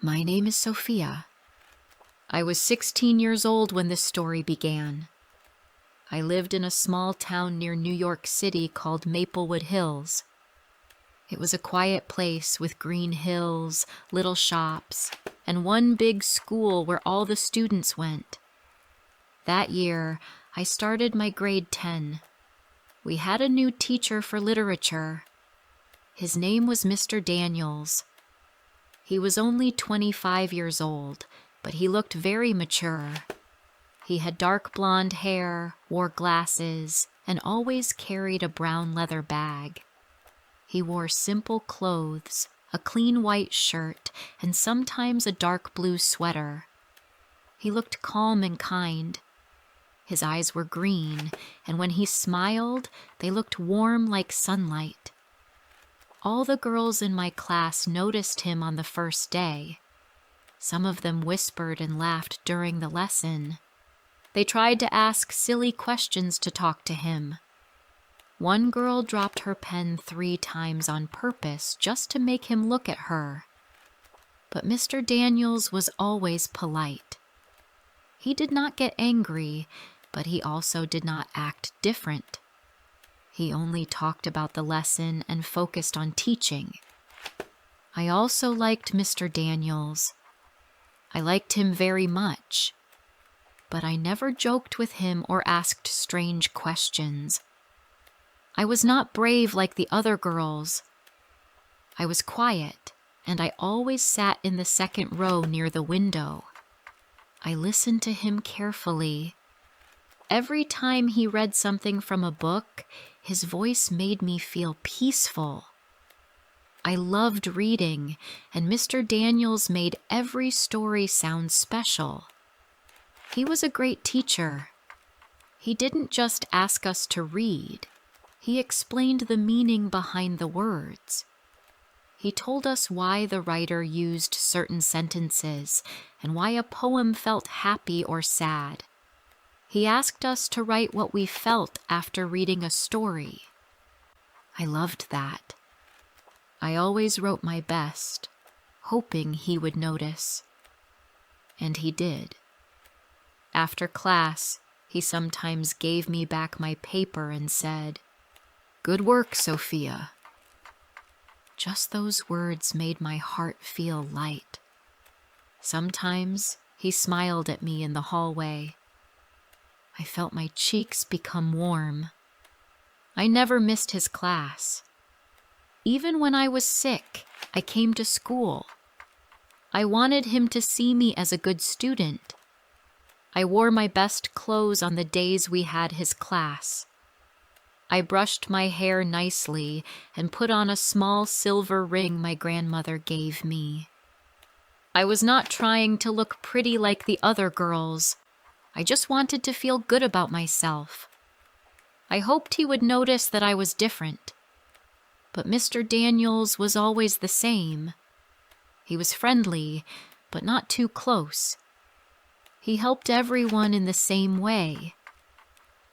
My name is Sophia. I was 16 years old when this story began. I lived in a small town near New York City called Maplewood Hills. It was a quiet place with green hills, little shops, and one big school where all the students went. That year, I started my grade 10. We had a new teacher for literature. His name was Mr. Daniels. He was only 25 years old, but he looked very mature. He had dark blonde hair, wore glasses, and always carried a brown leather bag. He wore simple clothes, a clean white shirt, and sometimes a dark blue sweater. He looked calm and kind. His eyes were green, and when he smiled, they looked warm like sunlight. All the girls in my class noticed him on the first day. Some of them whispered and laughed during the lesson. They tried to ask silly questions to talk to him. One girl dropped her pen 3 times on purpose just to make him look at her. But Mr. Daniels was always polite. He did not get angry, but he also did not act different. He only talked about the lesson and focused on teaching. I also liked Mr. Daniels. I liked him very much, but I never joked with him or asked strange questions. I was not brave like the other girls. I was quiet, and I always sat in the second row near the window. I listened to him carefully. Every time he read something from a book, his voice made me feel peaceful. I loved reading, and Mr. Daniels made every story sound special. He was a great teacher. He didn't just ask us to read. He explained the meaning behind the words. He told us why the writer used certain sentences and why a poem felt happy or sad. He asked us to write what we felt after reading a story. I loved that. I always wrote my best, hoping he would notice. And he did. After class, he sometimes gave me back my paper and said, "Good work, Sophia." Just those words made my heart feel light. Sometimes he smiled at me in the hallway. I felt my cheeks become warm. I never missed his class. Even when I was sick, I came to school. I wanted him to see me as a good student. I wore my best clothes on the days we had his class. I brushed my hair nicely and put on a small silver ring my grandmother gave me. I was not trying to look pretty like the other girls. I just wanted to feel good about myself. I hoped he would notice that I was different. But Mr. Daniels was always the same. He was friendly, but not too close. He helped everyone in the same way.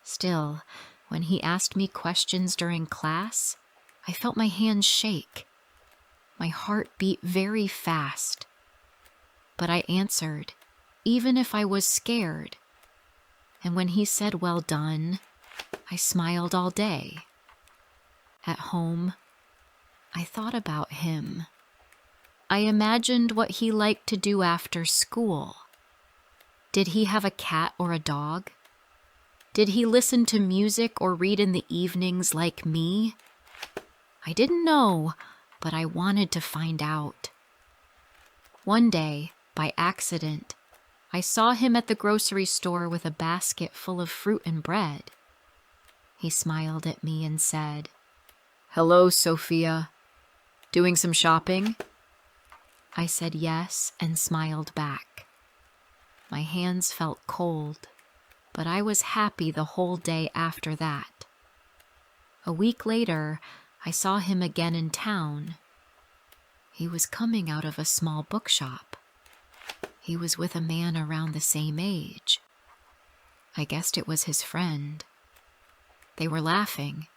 Still, when he asked me questions during class, I felt my hands shake. My heart beat very fast. But I answered, even if I was scared. And when he said, "Well done," I smiled all day. At home, I thought about him. I imagined what he liked to do after school. Did he have a cat or a dog? Did he listen to music or read in the evenings like me? I didn't know, but I wanted to find out. One day, by accident, I saw him at the grocery store with a basket full of fruit and bread. He smiled at me and said, "Hello, Sophia. Doing some shopping?" I said yes and smiled back. My hands felt cold, but I was happy the whole day after that. A week later, I saw him again in town. He was coming out of a small bookshop. He was with a man around the same age. I guessed it was his friend. They were laughing.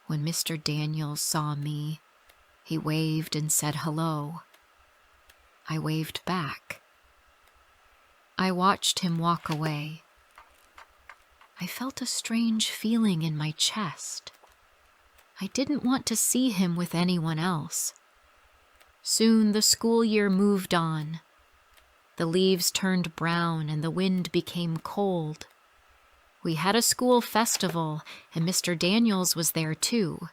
When Mr. Daniels saw me, he waved and said hello. I waved back. I watched him walk away. I felt a strange feeling in my chest. I didn't want to see him with anyone else. Soon the school year moved on. The leaves turned brown and the wind became cold. We had a school festival, and Mr. Daniels was there too.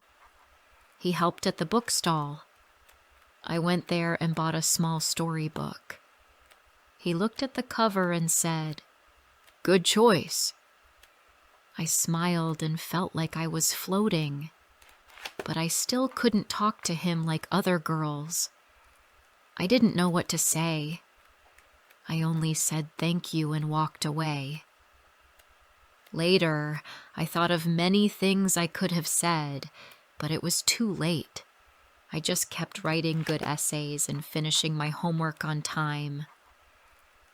He helped at the bookstall. I went there and bought a small storybook. He looked at the cover and said, "Good choice." I smiled and felt like I was floating, but I still couldn't talk to him like other girls. I didn't know what to say. I only said thank you and walked away. Later, I thought of many things I could have said, but it was too late. I just kept writing good essays and finishing my homework on time.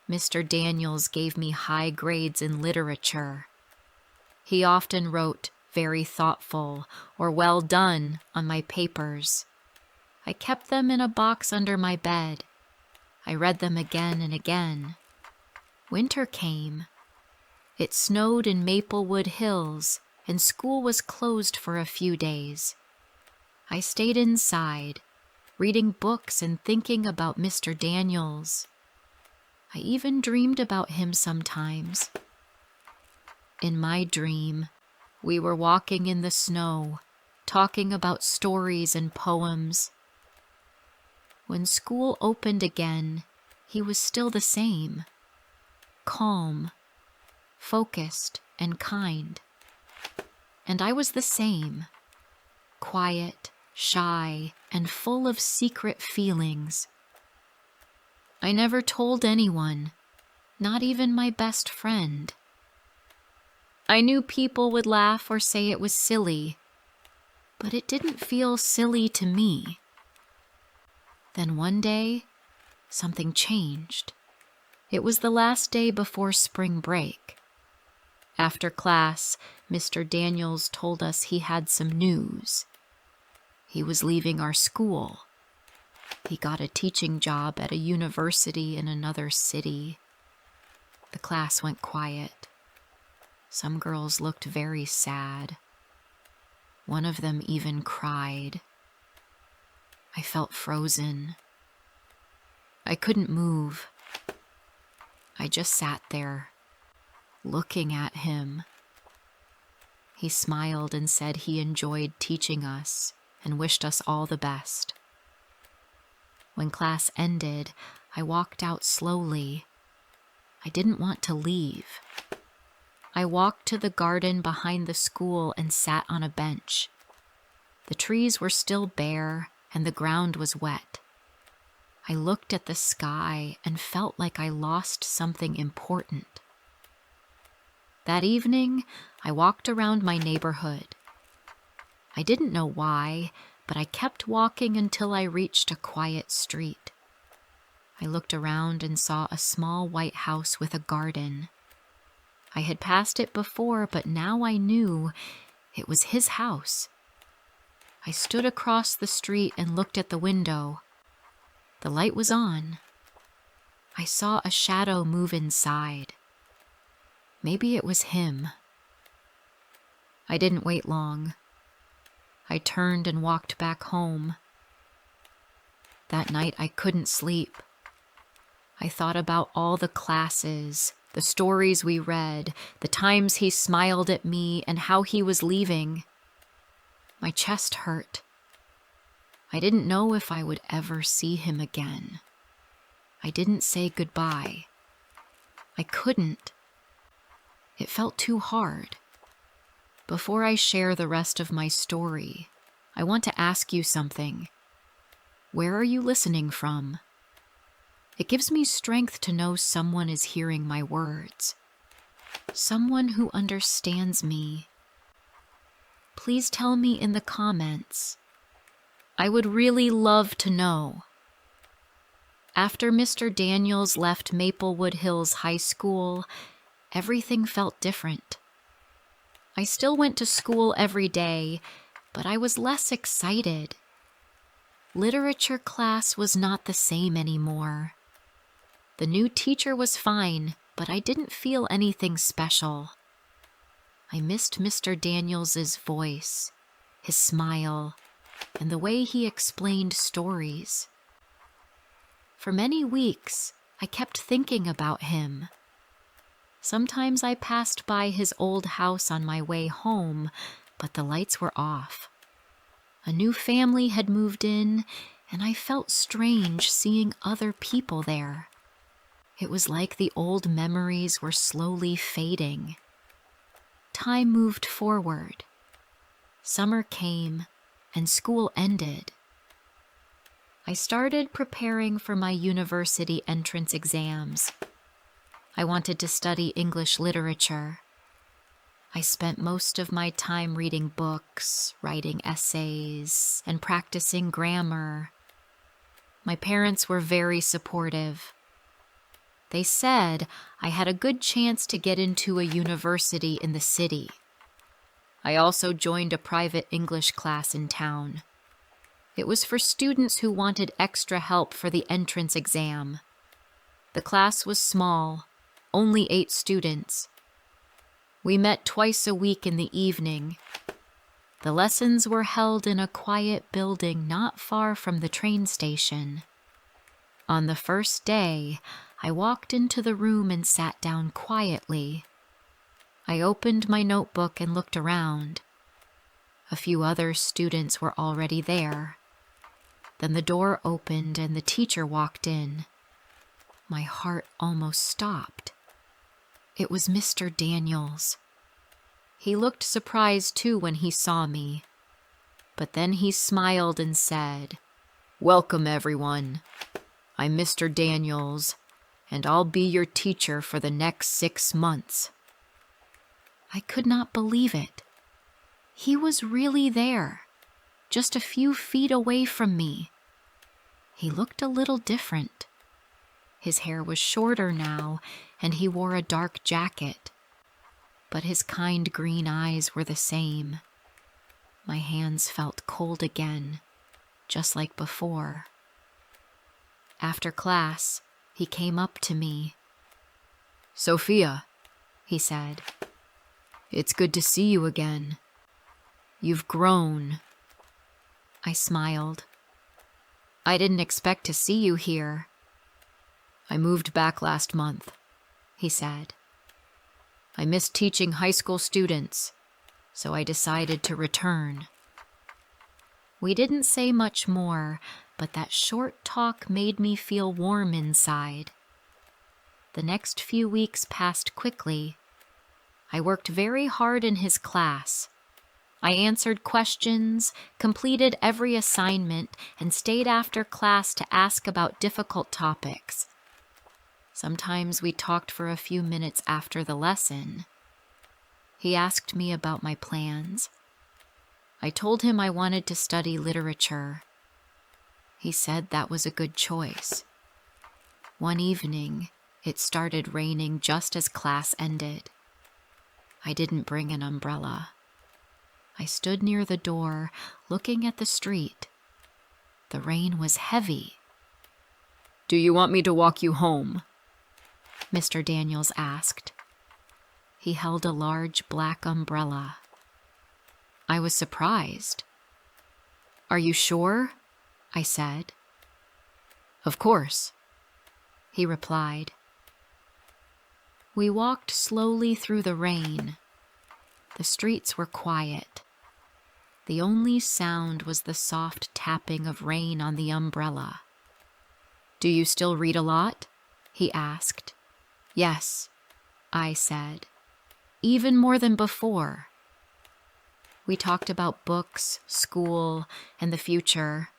Mr. Daniels gave me high grades in literature. He often wrote "very thoughtful" or "well done" on my papers. I kept them in a box under my bed. I read them again and again. Winter came. It snowed in Maplewood Hills, and school was closed for a few days. I stayed inside, reading books and thinking about Mr. Daniels. I even dreamed about him sometimes. In my dream, we were walking in the snow, talking about stories and poems. When school opened again, he was still the same, calm, focused, and kind. And I was the same, quiet, shy, and full of secret feelings. I never told anyone, not even my best friend. I knew people would laugh or say it was silly, but it didn't feel silly to me. Then one day, something changed. It was the last day before spring break. After class, Mr. Daniels told us he had some news. He was leaving our school. He got a teaching job at a university in another city. The class went quiet. Some girls looked very sad. One of them even cried. I felt frozen. I couldn't move. I just sat there, looking at him. He smiled and said he enjoyed teaching us and wished us all the best. When class ended, I walked out slowly. I didn't want to leave. I walked to the garden behind the school and sat on a bench. The trees were still bare and the ground was wet. I looked at the sky and felt like I lost something important. That evening, I walked around my neighborhood. I didn't know why, but I kept walking until I reached a quiet street. I looked around and saw a small white house with a garden. I had passed it before, but now I knew it was his house. I stood across the street and looked at the window. The light was on. I saw a shadow move inside. Maybe it was him. I didn't wait long. I turned and walked back home. That night I couldn't sleep. I thought about all the classes, the stories we read, the times he smiled at me, and how he was leaving. My chest hurt. I didn't know if I would ever see him again. I didn't say goodbye. I couldn't. It felt too hard. Before I share the rest of my story, I want to ask you something. Where are you listening from? It gives me strength to know someone is hearing my words. Someone who understands me. Please tell me in the comments. I would really love to know. After Mr. Daniels left Maplewood Hills High School, everything felt different. I still went to school every day, but I was less excited. Literature class was not the same anymore. The new teacher was fine, but I didn't feel anything special. I missed Mr. Daniels's voice, his smile, and the way he explained stories. For many weeks, I kept thinking about him. Sometimes I passed by his old house on my way home, but the lights were off. A new family had moved in, and I felt strange seeing other people there. It was like the old memories were slowly fading. Time moved forward. Summer came, and school ended. I started preparing for my university entrance exams. I wanted to study English literature. I spent most of my time reading books, writing essays, and practicing grammar. My parents were very supportive. They said I had a good chance to get into a university in the city. I also joined a private English class in town. It was for students who wanted extra help for the entrance exam. The class was small, only 8 students. We met twice a week in the evening. The lessons were held in a quiet building not far from the train station. On the first day, I walked into the room and sat down quietly. I opened my notebook and looked around. A few other students were already there. Then the door opened and the teacher walked in. My heart almost stopped. It was Mr. Daniels. He looked surprised too when he saw me. But then he smiled and said, "Welcome, everyone. I'm Mr. Daniels, and I'll be your teacher for the next 6 months." I could not believe it. He was really there, just a few feet away from me. He looked a little different. His hair was shorter now, and he wore a dark jacket. But his kind green eyes were the same. My hands felt cold again, just like before. After class, he came up to me. "Sophia," he said, "it's good to see you again. You've grown." I smiled. "I didn't expect to see you here." "I moved back last month," he said. "I missed teaching high school students, so I decided to return." We didn't say much more, but that short talk made me feel warm inside. The next few weeks passed quickly. I worked very hard in his class. I answered questions, completed every assignment, and stayed after class to ask about difficult topics. Sometimes we talked for a few minutes after the lesson. He asked me about my plans. I told him I wanted to study literature. He said that was a good choice. One evening, it started raining just as class ended. I didn't bring an umbrella. I stood near the door, looking at the street. The rain was heavy. "Do you want me to walk you home?" Mr. Daniels asked. He held a large black umbrella. I was surprised. "Are you sure?" I said. "Of course," he replied. We walked slowly through the rain. The streets were quiet. The only sound was the soft tapping of rain on the umbrella. "Do you still read a lot?" he asked. "Yes," I said. "Even more than before." We talked about books, school, and the future.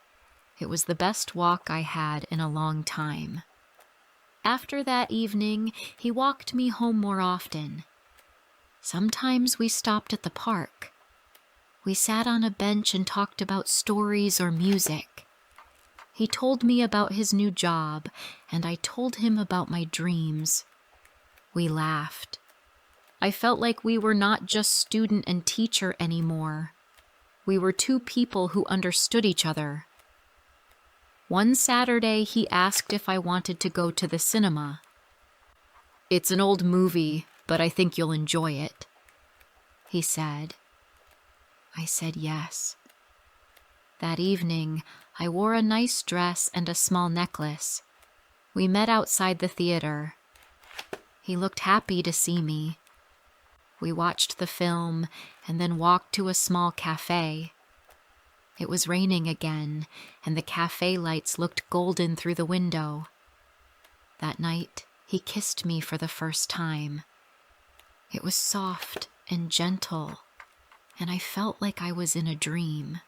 It was the best walk I had in a long time. After that evening, he walked me home more often. Sometimes we stopped at the park. We sat on a bench and talked about stories or music. He told me about his new job, and I told him about my dreams. We laughed. I felt like we were not just student and teacher anymore. We were two people who understood each other. One Saturday, he asked if I wanted to go to the cinema. "It's an old movie, but I think you'll enjoy it," he said. I said yes. That evening, I wore a nice dress and a small necklace. We met outside the theater. He looked happy to see me. We watched the film and then walked to a small cafe. It was raining again, and the cafe lights looked golden through the window. That night, he kissed me for the first time. It was soft and gentle, and I felt like I was in a dream.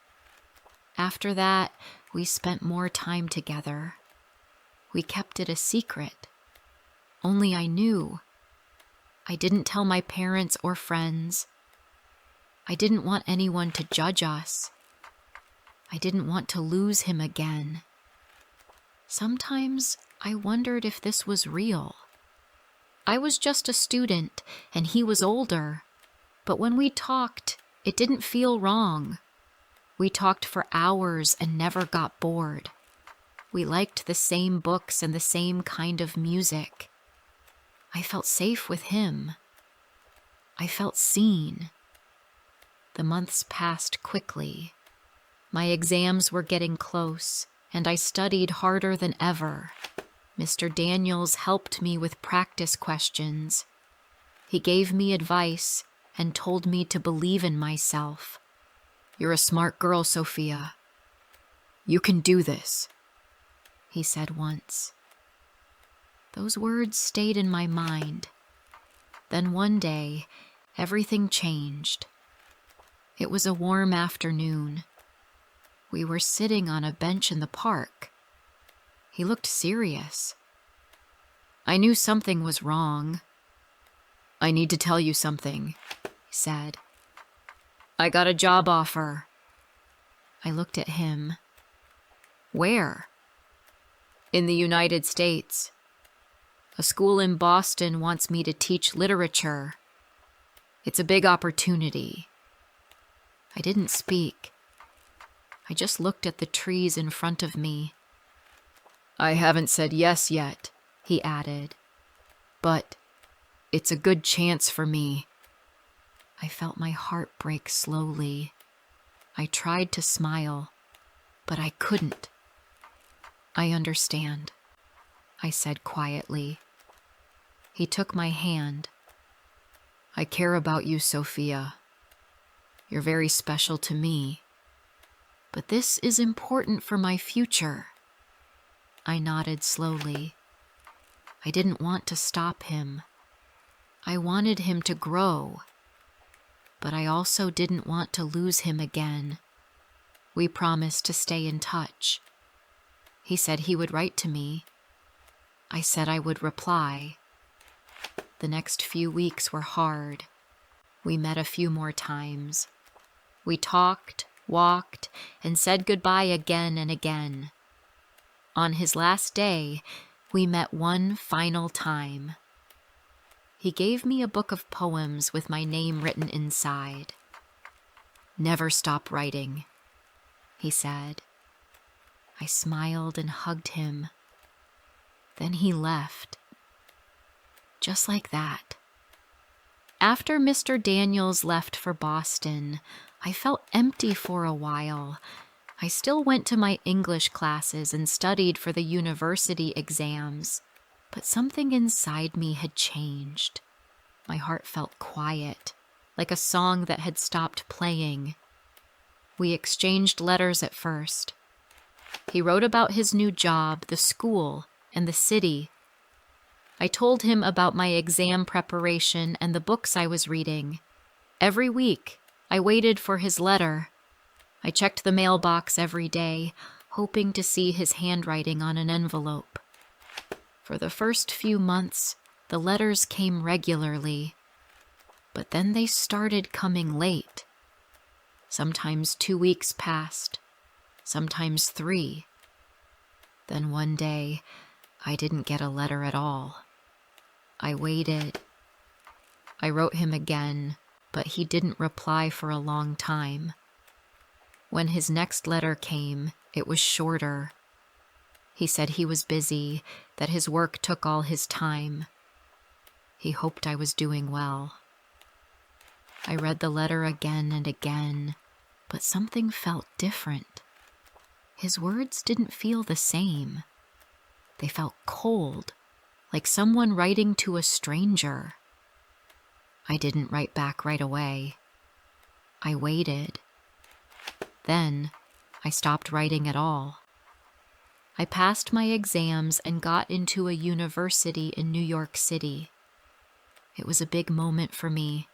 After that, we spent more time together. We kept it a secret. Only I knew. I didn't tell my parents or friends. I didn't want anyone to judge us. I didn't want to lose him again. Sometimes I wondered if this was real. I was just a student, and he was older. But when we talked, it didn't feel wrong. We talked for hours and never got bored. We liked the same books and the same kind of music. I felt safe with him. I felt seen. The months passed quickly. My exams were getting close, and I studied harder than ever. Mr. Daniels helped me with practice questions. He gave me advice and told me to believe in myself. "You're a smart girl, Sophia. You can do this," he said once. Those words stayed in my mind. Then one day, everything changed. It was a warm afternoon. We were sitting on a bench in the park. He looked serious. I knew something was wrong. "I need to tell you something," he said. "I got a job offer." I looked at him. "Where?" "In the United States. A school in Boston wants me to teach literature. It's a big opportunity." I didn't speak. I just looked at the trees in front of me. "I haven't said yes yet," he added. "But it's a good chance for me." I felt my heart break slowly. I tried to smile, but I couldn't. "I understand," I said quietly. He took my hand. "I care about you, Sophia. You're very special to me. But this is important for my future." I nodded slowly. I didn't want to stop him. I wanted him to grow. But I also didn't want to lose him again. We promised to stay in touch. He said he would write to me. I said I would reply. The next few weeks were hard. We met a few more times. We talked, walked, and said goodbye again and again. On his last day, we met one final time. He gave me a book of poems with my name written inside. "Never stop writing," he said. I smiled and hugged him. Then he left. Just like that. After Mr. Daniels left for Boston, I felt empty for a while. I still went to my English classes and studied for the university exams, but something inside me had changed. My heart felt quiet, like a song that had stopped playing. We exchanged letters at first. He wrote about his new job, the school, and the city. I told him about my exam preparation and the books I was reading. Every week, I waited for his letter. I checked the mailbox every day, hoping to see his handwriting on an envelope. For the first few months, the letters came regularly. But then they started coming late. Sometimes 2 weeks passed, sometimes 3. Then one day, I didn't get a letter at all. I waited. I wrote him again, but he didn't reply for a long time. When his next letter came, it was shorter. He said he was busy, that his work took all his time. He hoped I was doing well. I read the letter again and again, but something felt different. His words didn't feel the same. They felt cold, like someone writing to a stranger. I didn't write back right away. I waited. Then, I stopped writing at all. I passed my exams and got into a university in New York City. It was a big moment for me.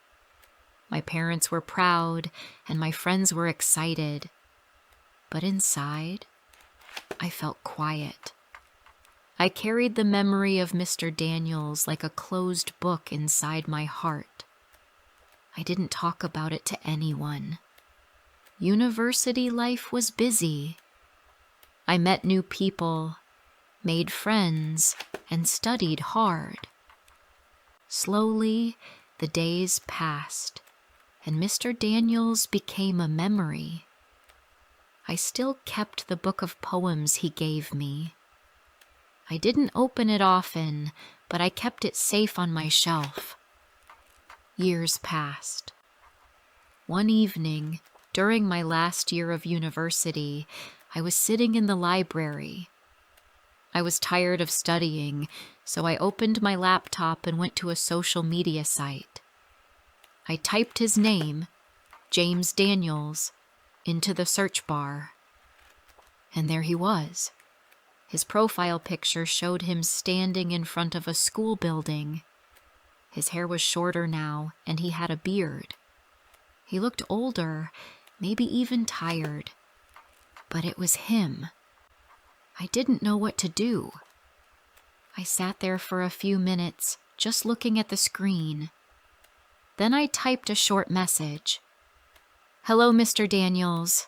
My parents were proud, and my friends were excited. But inside, I felt quiet. I carried the memory of Mr. Daniels like a closed book inside my heart. I didn't talk about it to anyone. University life was busy. I met new people, made friends, and studied hard. Slowly, the days passed, and Mr. Daniels became a memory. I still kept the book of poems he gave me. I didn't open it often, but I kept it safe on my shelf. Years passed. One evening, during my last year of university, I was sitting in the library. I was tired of studying, so I opened my laptop and went to a social media site. I typed his name, James Daniels, into the search bar. And there he was. His profile picture showed him standing in front of a school building. His hair was shorter now, and he had a beard. He looked older, maybe even tired. But it was him. I didn't know what to do. I sat there for a few minutes, just looking at the screen. Then I typed a short message. "Hello, Mr. Daniels.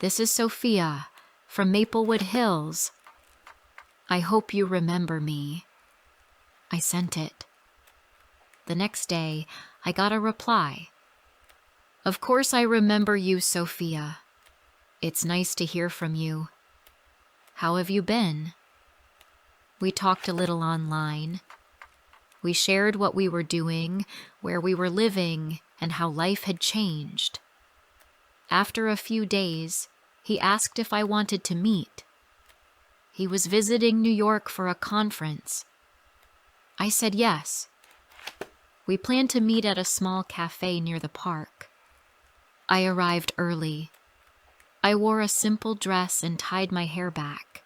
This is Sophia from Maplewood Hills. I hope you remember me." I sent it. The next day, I got a reply. "Of course I remember you, Sophia. It's nice to hear from you. How have you been?" We talked a little online. We shared what we were doing, where we were living, and how life had changed. After a few days, he asked if I wanted to meet. He was visiting New York for a conference. I said yes. We planned to meet at a small cafe near the park. I arrived early. I wore a simple dress and tied my hair back.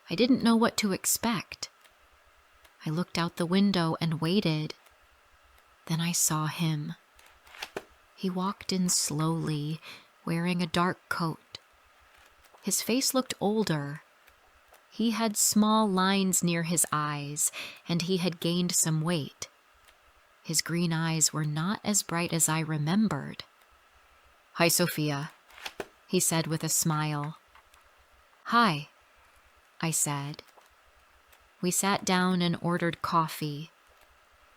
I didn't know what to expect. I looked out the window and waited. Then I saw him. He walked in slowly, wearing a dark coat. His face looked older. He had small lines near his eyes, and he had gained some weight. His green eyes were not as bright as I remembered. "Hi, Sophia," he said with a smile. "Hi," I said. We sat down and ordered coffee.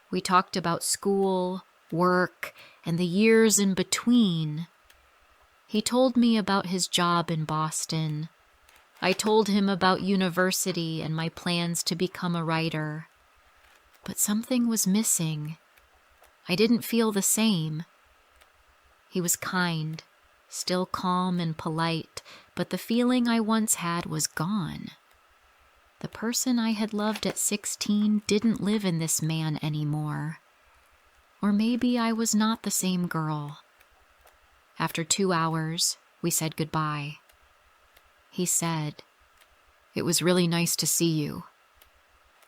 We talked about school, work, and the years in between. He told me about his job in Boston. I told him about university and my plans to become a writer. But something was missing. I didn't feel the same. He was kind, still calm and polite, but the feeling I once had was gone. The person I had loved at 16 didn't live in this man anymore. Or maybe I was not the same girl. After 2 hours, we said goodbye. He said, "It was really nice to see you."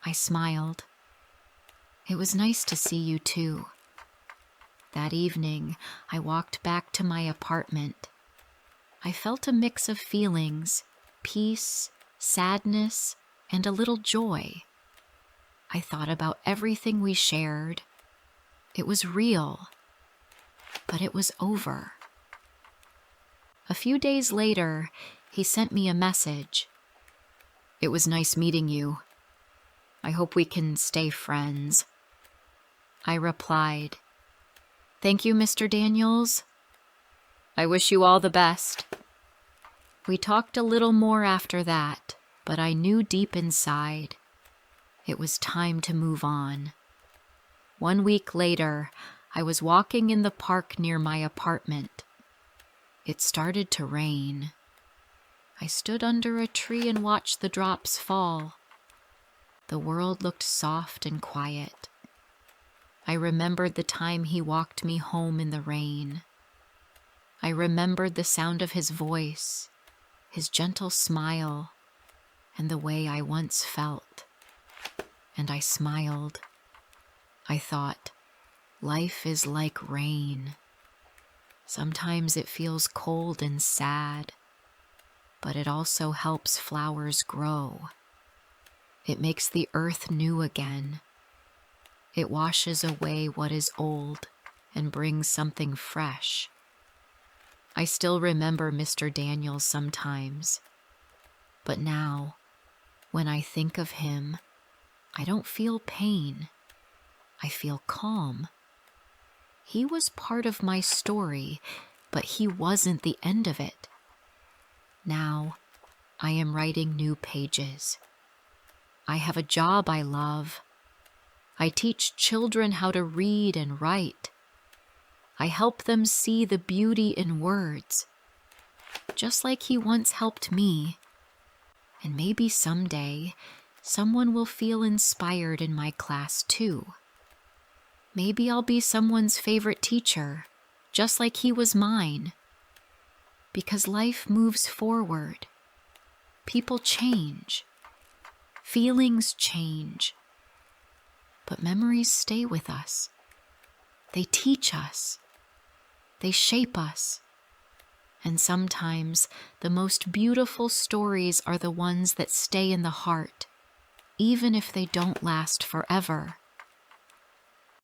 I smiled. "It was nice to see you too." That evening, I walked back to my apartment. I felt a mix of feelings, peace, sadness, and a little joy. I thought about everything we shared. It was real, but it was over. A few days later, he sent me a message. "It was nice meeting you. I hope we can stay friends." I replied, "Thank you, Mr. Daniels. I wish you all the best." We talked a little more after that. but I knew deep inside it was time to move on. 1 week later, I was walking in the park near my apartment. It started to rain. I stood under a tree and watched the drops fall. The world looked soft and quiet. I remembered the time he walked me home in the rain. I remembered the sound of his voice, his gentle smile, and the way I once felt. And I smiled. I thought, life is like rain. Sometimes it feels cold and sad, but it also helps flowers grow. It makes the earth new again. It washes away what is old and brings something fresh. I still remember Mr. Daniels sometimes, but now, when I think of him, I don't feel pain. I feel calm. He was part of my story, but he wasn't the end of it. Now, I am writing new pages. I have a job I love. I teach children how to read and write. I help them see the beauty in words, just like he once helped me. And maybe someday, someone will feel inspired in my class too. Maybe I'll be someone's favorite teacher, just like he was mine. Because life moves forward. People change. Feelings change. But memories stay with us. They teach us. They shape us. And sometimes the most beautiful stories are the ones that stay in the heart, even if they don't last forever.